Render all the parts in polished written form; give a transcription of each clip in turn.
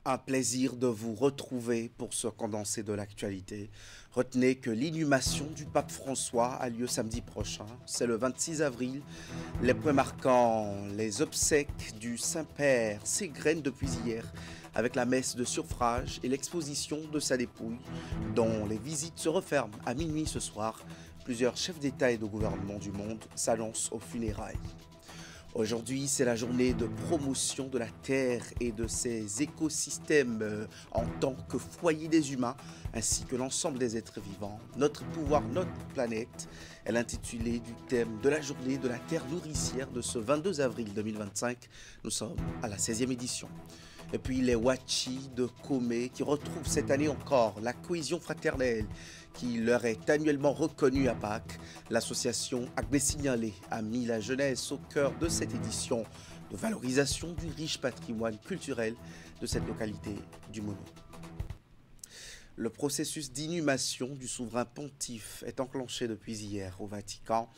Un plaisir de vous retrouver pour ce condensé de l'actualité. Retenez que l'inhumation du pape François a lieu samedi prochain. C'est le 26 avril. Les points marquants, les obsèques du Saint-Père s'égrènent depuis hier avec la messe de suffrage et l'exposition de sa dépouille dont les visites se referment à minuit ce soir. Plusieurs chefs d'État et de gouvernement du monde s'annoncent aux funérailles. Aujourd'hui, c'est la journée de promotion de la Terre et de ses écosystèmes en tant que foyer des humains, ainsi que l'ensemble des êtres vivants. Notre pouvoir, notre planète est l'intitulé du thème de la journée de la Terre nourricière de ce 22 avril 2025. Nous sommes à la 16e édition. Et puis les Wachi de Komé qui retrouvent cette année encore la cohésion fraternelle qui leur est annuellement reconnue à Pâques. L'association Agnès Signalé a mis la jeunesse au cœur de cette édition de valorisation du riche patrimoine culturel de cette localité du Mono. Le processus d'inhumation du souverain pontife est enclenché depuis hier au Vatican.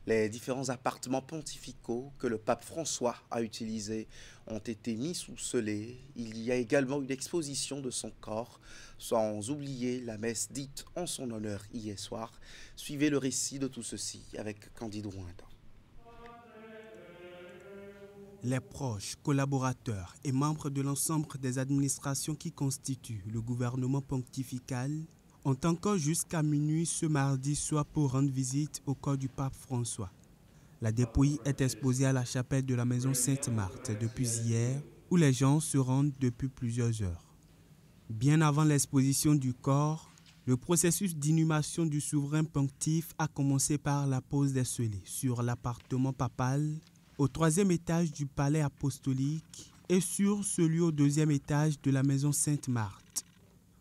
Les différents appartements pontificaux que le pape François a utilisés ont été mis sous scellé. Il y a également une exposition de son corps, sans oublier la messe dite en son honneur hier soir. Suivez le récit de tout ceci avec Candide Rouindan. Les proches, collaborateurs et membres de l'ensemble des administrations qui constituent le gouvernement pontifical ont encore jusqu'à minuit ce mardi soir pour rendre visite au corps du pape François. La dépouille est exposée à la chapelle de la maison Sainte-Marthe depuis hier, où les gens se rendent depuis plusieurs heures. Bien avant l'exposition du corps, le processus d'inhumation du souverain pontife a commencé par la pose des scellés sur l'appartement papal, au 3e étage du palais apostolique et sur celui au 2e étage de la maison Sainte-Marthe.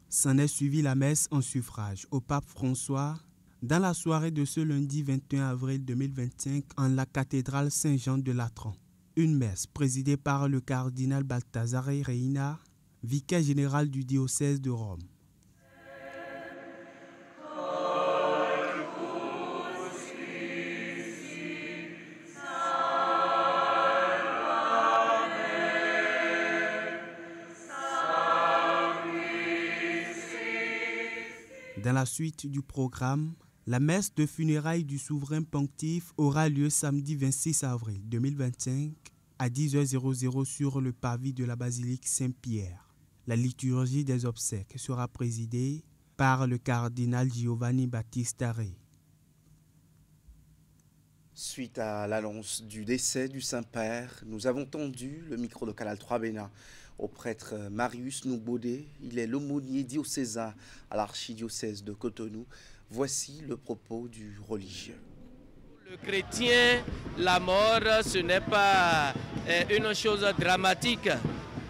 S'en est suivi la messe en suffrage au pape François dans la soirée de ce lundi 21 avril 2025 en la cathédrale Saint-Jean de Latran. Une messe présidée par le cardinal Balthazar Reina, vicaire général du diocèse de Rome. Dans la suite du programme, la messe de funérailles du souverain pontife aura lieu samedi 26 avril 2025 à 10h00 sur le pavis de la basilique Saint-Pierre. La liturgie des obsèques sera présidée par le cardinal Giovanni Battista Re. Suite à l'annonce du décès du Saint-Père, nous avons tendu le micro de Canal 3 Bénin au prêtre Marius Noubodé. Il est l'aumônier diocésain à l'archidiocèse de Cotonou. Voici le propos du religieux. Le chrétien, la mort, ce n'est pas une chose dramatique,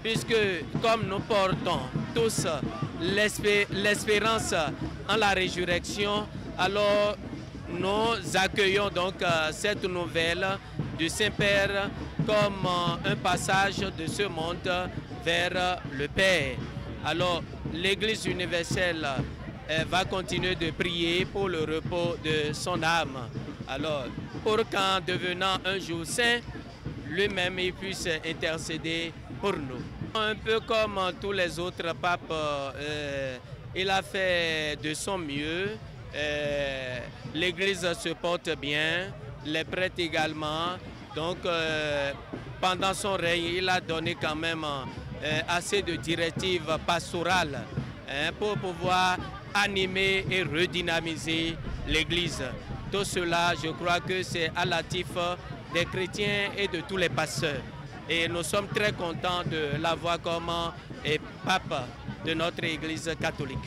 puisque comme nous portons tous l'espérance en la résurrection, alors nous accueillons donc cette nouvelle du Saint-Père comme un passage de ce monde vers le Père. Alors l'Église universelle va continuer de prier pour le repos de son âme. Alors pour qu'en devenant un jour saint, lui-même il puisse intercéder pour nous. Un peu comme tous les autres papes, il a fait de son mieux. L'Église se porte bien, les prêtres également. Donc pendant son règne, il a donné quand même assez de directives pastorales pour pouvoir animer et redynamiser l'Église. Tout cela, je crois que c'est à l'actif des chrétiens et de tous les pasteurs. Et nous sommes très contents de l'avoir comme pape de notre Église catholique.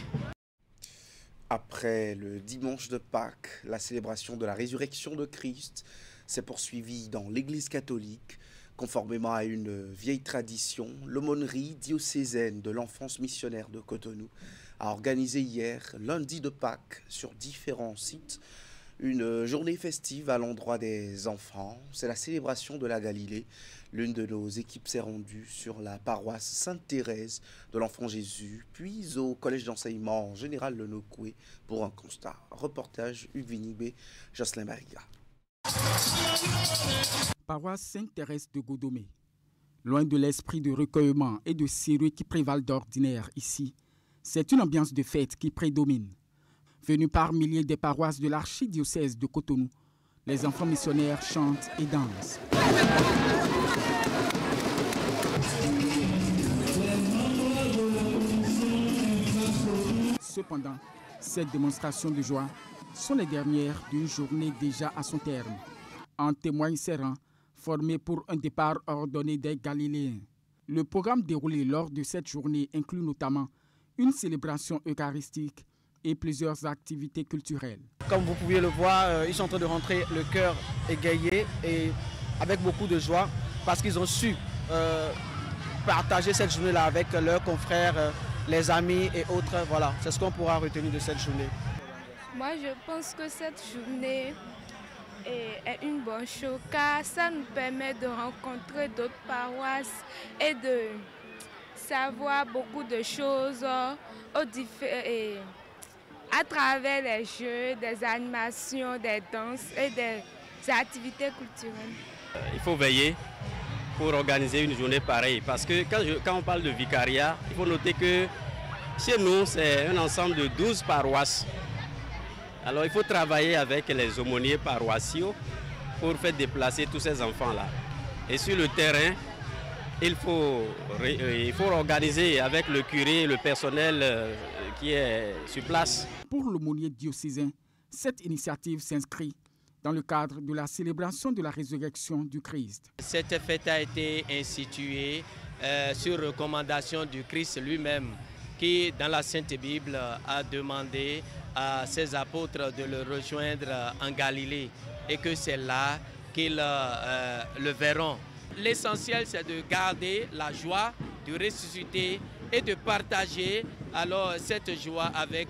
Après le dimanche de Pâques, la célébration de la résurrection de Christ s'est poursuivie dans l'Église catholique. Conformément à une vieille tradition, l'aumônerie diocésaine de l'enfance missionnaire de Cotonou a organisé hier, lundi de Pâques, sur différents sites, une journée festive à l'endroit des enfants. C'est la célébration de la Galilée. L'une de nos équipes s'est rendue sur la paroisse Sainte-Thérèse de l'Enfant Jésus, puis au collège d'enseignement général Le Nokoué pour un constat. Reportage Hugues Vinibé, Jocelyn Maria. Paroisse Sainte-Thérèse de Godomé. Loin de l'esprit de recueillement et de sérieux qui prévalent d'ordinaire ici, c'est une ambiance de fête qui prédomine. Venus par milliers des paroisses de l'archidiocèse de Cotonou, les enfants missionnaires chantent et dansent. Cependant, ces démonstrations de joie sont les dernières d'une journée déjà à son terme. En témoignent ces rangs formés pour un départ ordonné des Galiléens. Le programme déroulé lors de cette journée inclut notamment une célébration eucharistique et plusieurs activités culturelles. Comme vous pouviez le voir, ils sont en train de rentrer le cœur égayé et avec beaucoup de joie parce qu'ils ont su partager cette journée-là avec leurs confrères, les amis et autres. Voilà, c'est ce qu'on pourra retenir de cette journée. Moi, je pense que cette journée est une bonne chose car ça nous permet de rencontrer d'autres paroisses et de savoir beaucoup de choses à travers les jeux, des animations, des danses et des activités culturelles. Il faut veiller pour organiser une journée pareille parce que quand on parle de vicariat, il faut noter que chez nous, c'est un ensemble de 12 paroisses. Alors il faut travailler avec les aumôniers paroissiaux pour faire déplacer tous ces enfants-là. Et sur le terrain, il faut organiser avec le curé et le personnel qui est sur place. Pour l'aumônier diocésain, cette initiative s'inscrit dans le cadre de la célébration de la résurrection du Christ. Cette fête a été instituée sur recommandation du Christ lui-même, qui dans la Sainte Bible a demandé à ses apôtres de le rejoindre en Galilée et que c'est là qu'ils le verront. L'essentiel, c'est de garder la joie, de ressusciter et de partager alors cette joie avec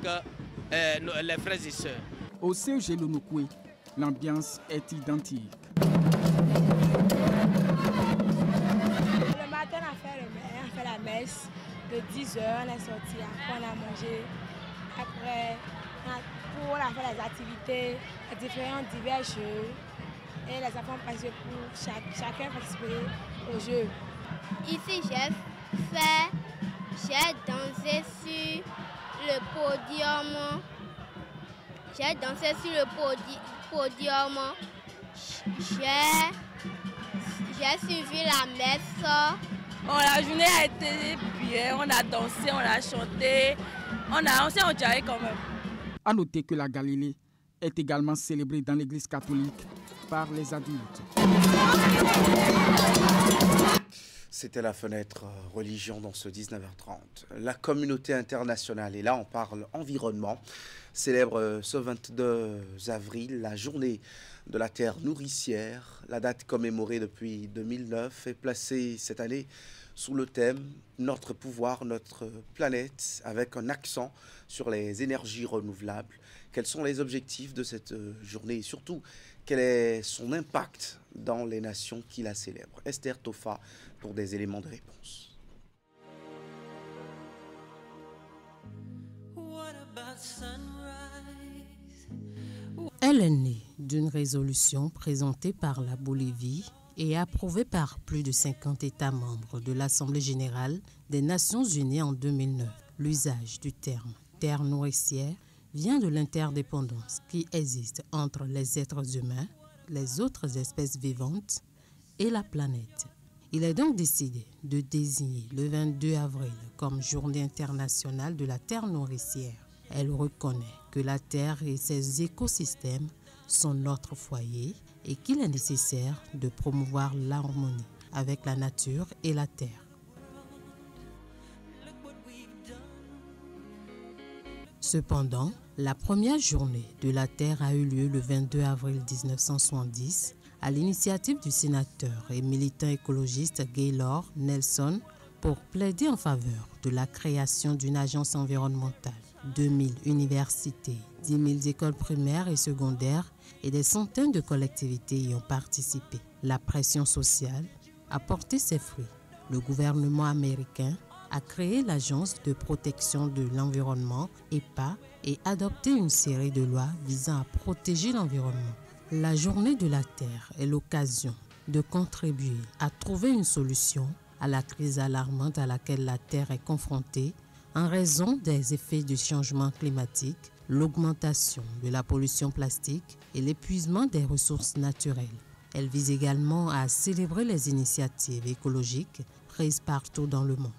les frères et sœurs. Au CEG Lonokwe, l'ambiance est identique. Le matin, on a fait la messe de 10h, on est sorti, après on a mangé. Après, on a fait les activités, les divers jeux. Et les enfants participaient pour chacun participer au jeu. Ici, j'ai dansé sur le podium. J'ai dansé sur le podium. J'ai suivi la messe. Bon, la journée a été bien, on a dansé, on a chanté, on s'est enjaillé quand même. À noter que la Galilée est également célébrée dans l'église catholique par les adultes. C'était la fenêtre religion dans ce 19h30. La communauté internationale, et là on parle environnement, célèbre ce 22 avril la journée de la terre nourricière. La date commémorée depuis 2009 est placée cette année sous le thème « Notre pouvoir, notre planète » avec un accent sur les énergies renouvelables. Quels sont les objectifs de cette journée et surtout, quel est son impact dans les nations qui la célèbrent? Esther Tofa pour des éléments de réponse. Elle est née d'une résolution présentée par la Bolivie et approuvée par plus de 50 États membres de l'Assemblée générale des Nations unies en 2009. L'usage du terme « terre nourricière » vient de l'interdépendance qui existe entre les êtres humains, les autres espèces vivantes et la planète. Il est donc décidé de désigner le 22 avril comme Journée internationale de la terre nourricière. Elle reconnaît que la terre et ses écosystèmes sont notre foyer et qu'il est nécessaire de promouvoir l'harmonie avec la nature et la terre. Cependant, la première journée de la Terre a eu lieu le 22 avril 1970 à l'initiative du sénateur et militant écologiste Gaylord Nelson pour plaider en faveur de la création d'une agence environnementale. 2000 universités, 10 000 écoles primaires et secondaires et des centaines de collectivités y ont participé. La pression sociale a porté ses fruits. Le gouvernement américain a créé l'Agence de protection de l'environnement, EPA, et adopté une série de lois visant à protéger l'environnement. La Journée de la Terre est l'occasion de contribuer à trouver une solution à la crise alarmante à laquelle la Terre est confrontée en raison des effets du changement climatique, l'augmentation de la pollution plastique et l'épuisement des ressources naturelles. Elle vise également à célébrer les initiatives écologiques prises partout dans le monde.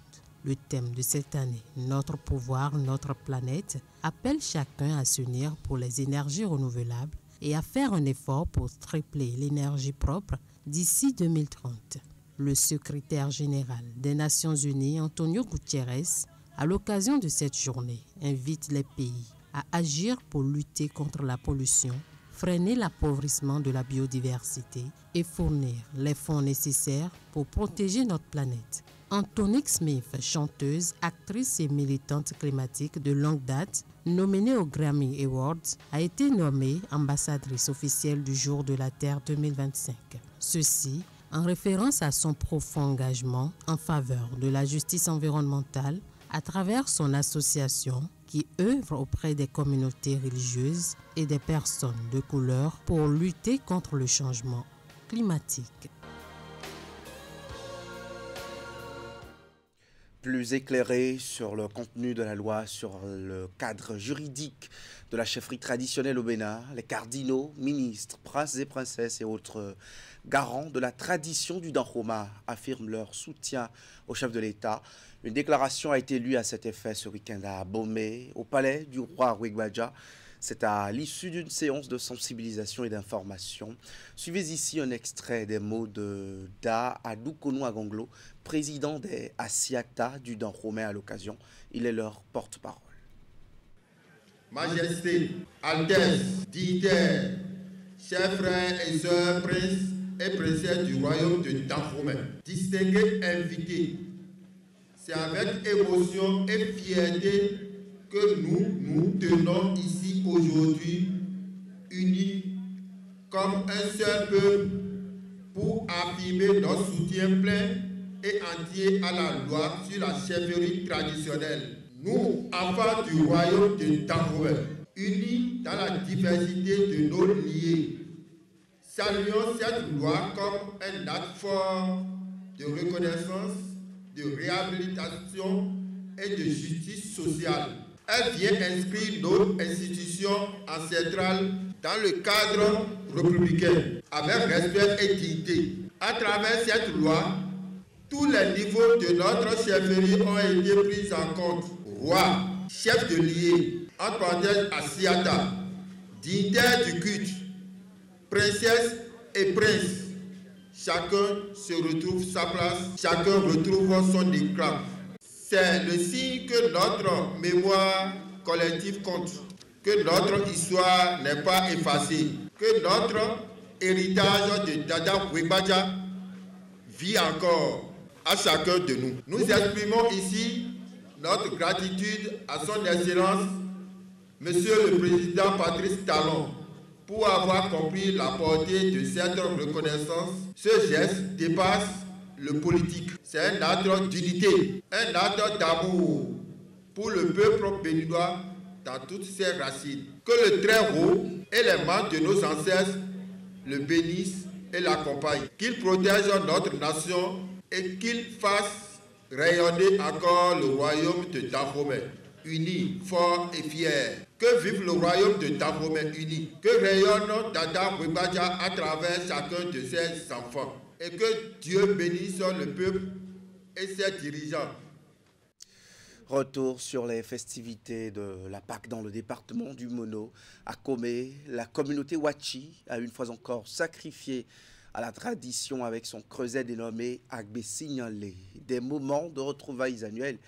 Le thème de cette année, Notre pouvoir, notre planète, appelle chacun à s'unir pour les énergies renouvelables et à faire un effort pour tripler l'énergie propre d'ici 2030. Le secrétaire général des Nations Unies, Antonio Guterres, à l'occasion de cette journée, invite les pays à agir pour lutter contre la pollution, freiner l'appauvrissement de la biodiversité et fournir les fonds nécessaires pour protéger notre planète. Antonique Smith, chanteuse, actrice et militante climatique de longue date, nominée aux Grammy Awards, a été nommée ambassadrice officielle du Jour de la Terre 2025. Ceci en référence à son profond engagement en faveur de la justice environnementale à travers son association qui œuvre auprès des communautés religieuses et des personnes de couleur pour lutter contre le changement climatique. Plus éclairé sur le contenu de la loi, sur le cadre juridique de la chefferie traditionnelle au Bénin, les cardinaux, ministres, princes et princesses et autres garants de la tradition du Dahomey affirment leur soutien au chef de l'État. Une déclaration a été lue à cet effet ce week-end à Bomé, au palais du roi Wegbaja. C'est à l'issue d'une séance de sensibilisation et d'information. Suivez ici un extrait des mots de Da Adoukonou Agonglo, président des Asiata du Dahomey à l'occasion. Il est leur porte-parole. Majesté, Altesse, dignitaires, chers frères et sœurs, princes et princesses du royaume de Dahomey, distingués invités, c'est avec émotion et fierté que nous tenons ici aujourd'hui, unis comme un seul peuple, pour affirmer notre soutien plein et entier à la loi sur la chefferie traditionnelle. Nous, enfants du royaume de Dahomey, unis dans la diversité de nos liés, saluons cette loi comme un acte fort de reconnaissance, de réhabilitation et de justice sociale. Elle vient inscrire nos institutions ancestrales dans le cadre républicain, avec respect et dignité. À travers cette loi, tous les niveaux de notre chefferie ont été pris en compte. Roi, chef de lié, entre parenthèses Asiata, dignitaire du culte, princesse et prince. Chacun se retrouve sa place, chacun retrouve son éclat. C'est le signe que notre mémoire collective compte, que notre histoire n'est pas effacée, que notre héritage de Dada Wegbaja vit encore à chacun de nous. Nous exprimons ici notre gratitude à son Excellence, Monsieur le Président Patrice Talon, pour avoir compris la portée de cette reconnaissance. Ce geste dépasse le politique. C'est un acte d'unité, un acte d'amour pour le peuple béninois dans toutes ses racines. Que le Très-Haut et les membres de nos ancêtres le bénissent et l'accompagnent. Qu'il protège notre nation et qu'il fasse rayonner encore le royaume de Dahomey, uni, fort et fier. Que vive le royaume de Dahomey uni. Que rayonne Dada Wegbaja à travers chacun de ses enfants. Et que Dieu bénisse le peuple et ses dirigeants. Retour sur les festivités de la Pâque dans le département du Mono. À Komé, la communauté Wachi a une fois encore sacrifié à la tradition avec son creuset dénommé Agbesignalé. Des moments de retrouvailles annuelles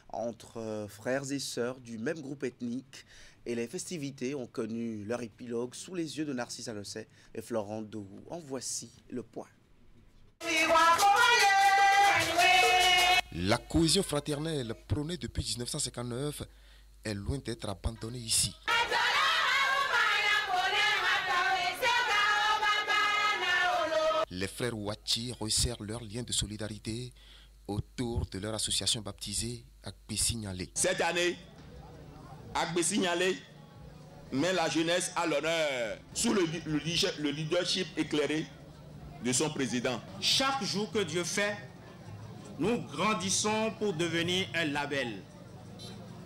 entre frères et sœurs du même groupe ethnique. Et les festivités ont connu leur épilogue sous les yeux de Narcisse Alosset et Florent Dohou. En voici le point. La cohésion fraternelle prônée depuis 1959 est loin d'être abandonnée ici. Les frères Wachi resserrent leurs liens de solidarité autour de leur association baptisée Agbesignalé. Cette année, Agbesignalé met la jeunesse à l'honneur sous le leadership éclairé de son président. Chaque jour que Dieu fait, nous grandissons pour devenir un label.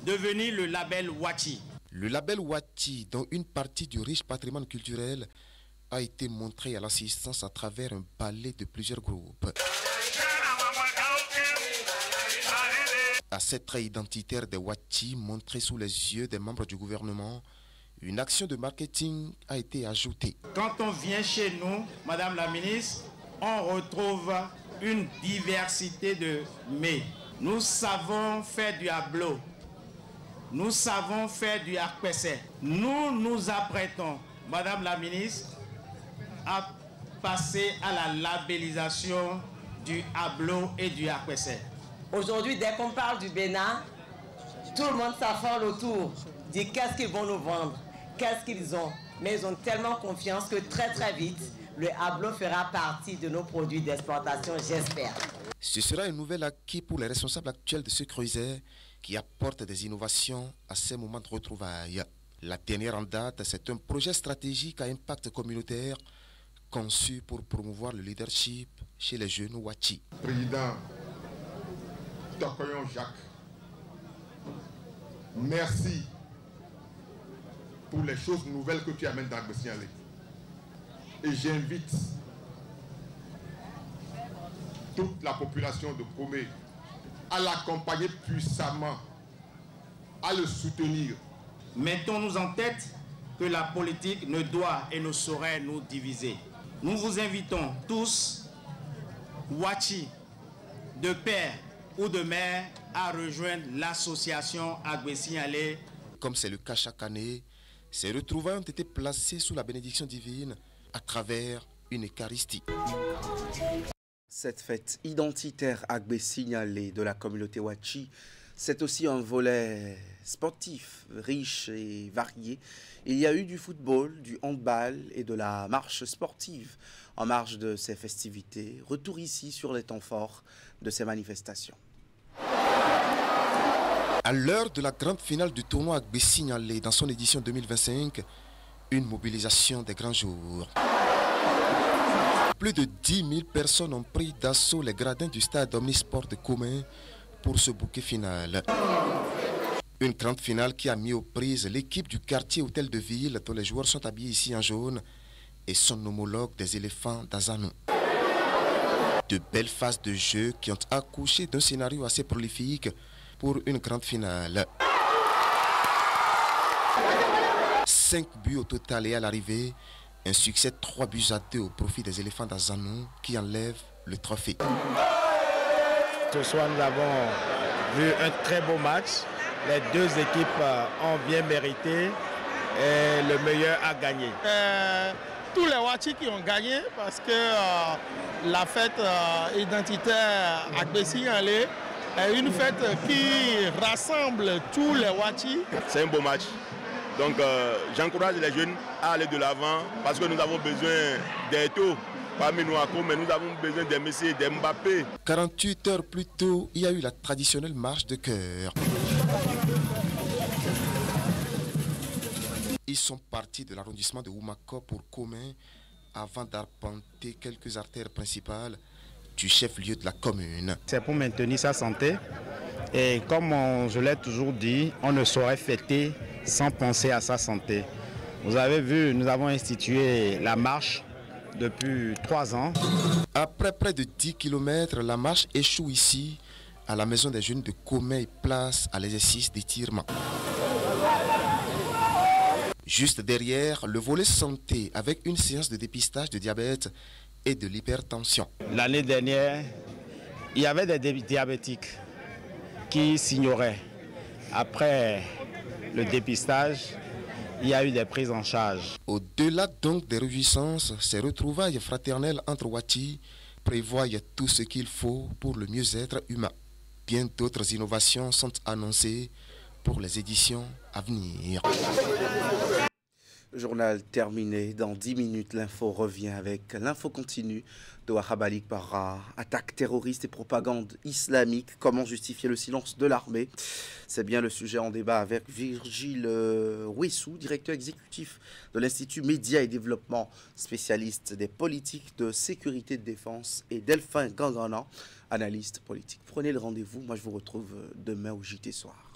Devenir le label Wachi. Le label Wachi, dont une partie du riche patrimoine culturel a été montré à l'assistance à travers un ballet de plusieurs groupes. À cette trait identitaire des Wachi montré sous les yeux des membres du gouvernement, une action de marketing a été ajoutée. Quand on vient chez nous, Madame la ministre, on retrouve une diversité de mets. Nous savons faire du ablo. Nous savons faire du akpessé. Nous nous apprêtons, Madame la ministre, à passer à la labellisation du ablo et du akpessé. Aujourd'hui, dès qu'on parle du Bénin, tout le monde s'affole autour, dit qu'est-ce qu'ils vont nous vendre, qu'est-ce qu'ils ont. Mais ils ont tellement confiance que très très vite, le Hablo fera partie de nos produits d'exportation, j'espère. Ce sera un nouvel acquis pour les responsables actuels de ce creuset qui apporte des innovations à ces moments de retrouvailles. La dernière en date, c'est un projet stratégique à impact communautaire conçu pour promouvoir le leadership chez les jeunes Wachi. Président Tokoyon Jacques, merci pour les choses nouvelles que tu amènes dans Agbesignalé. Et j'invite toute la population de Komé à l'accompagner puissamment, à le soutenir. Mettons-nous en tête que la politique ne doit et ne saurait nous diviser. Nous vous invitons tous, Wachi, de père ou de mère, à rejoindre l'association Agbesignalé. Comme c'est le cas chaque année, ces retrouvailles ont été placées sous la bénédiction divine à travers une Eucharistie. Cette fête identitaire Agbesignalé de la communauté Wachi, c'est aussi un volet sportif riche et varié. Il y a eu du football, du handball et de la marche sportive en marge de ces festivités. Retour ici sur les temps forts de ces manifestations. À l'heure de la grande finale du tournoi Agbesignalé dans son édition 2025, une mobilisation des grands jours. Plus de 10 000 personnes ont pris d'assaut les gradins du stade Omnisport de Comé pour ce bouquet final. Une grande finale qui a mis aux prises l'équipe du quartier Hôtel de Ville, dont les joueurs sont habillés ici en jaune, et son homologue des éléphants d'Azanou. De belles phases de jeu qui ont accouché d'un scénario assez prolifique pour une grande finale. 5 buts au total et à l'arrivée, un succès 3-2 au profit des éléphants d'Azanou qui enlèvent le trophée. Ce soir, nous avons vu un très beau match. Les deux équipes ont bien mérité et le meilleur a gagné. Tous les Wachi qui ont gagné parce que la fête identitaire Agbesignalé est une fête qui rassemble tous les Wachi. C'est un beau match. Donc j'encourage les jeunes à aller de l'avant parce que nous avons besoin des taux parmi nous à Comé, mais nous avons besoin des Messi, des Mbappé. 48 heures plus tôt, il y a eu la traditionnelle marche de cœur. Ils sont partis de l'arrondissement de Oumako pour Comé avant d'arpenter quelques artères principales du chef-lieu de la commune. C'est pour maintenir sa santé et comme je l'ai toujours dit, on ne saurait fêter sans penser à sa santé. Vous avez vu, nous avons institué la marche depuis 3 ans. Après près de 10 km, la marche échoue ici, à la maison des jeunes de Comé, place à l'exercice d'étirement. Juste derrière, le volet santé avec une séance de dépistage de diabète et de l'hypertension. L'année dernière, il y avait des diabétiques qui s'ignoraient. Après le dépistage, il y a eu des prises en charge. Au-delà donc des réjouissances, ces retrouvailles fraternelles entre Wachi prévoient tout ce qu'il faut pour le mieux-être humain. Bien d'autres innovations sont annoncées pour les éditions à venir. Journal terminé. Dans 10 minutes, l'info revient avec l'info continue de Wahab Ali Barra. Attaque terroriste et propagande islamique. Comment justifier le silence de l'armée? C'est bien le sujet en débat avec Virgile Ouessou, directeur exécutif de l'Institut Médias et Développement, spécialiste des politiques de sécurité et de défense, et Delphin Gangana, analyste politique. Prenez le rendez-vous. Moi, je vous retrouve demain au JT Soir.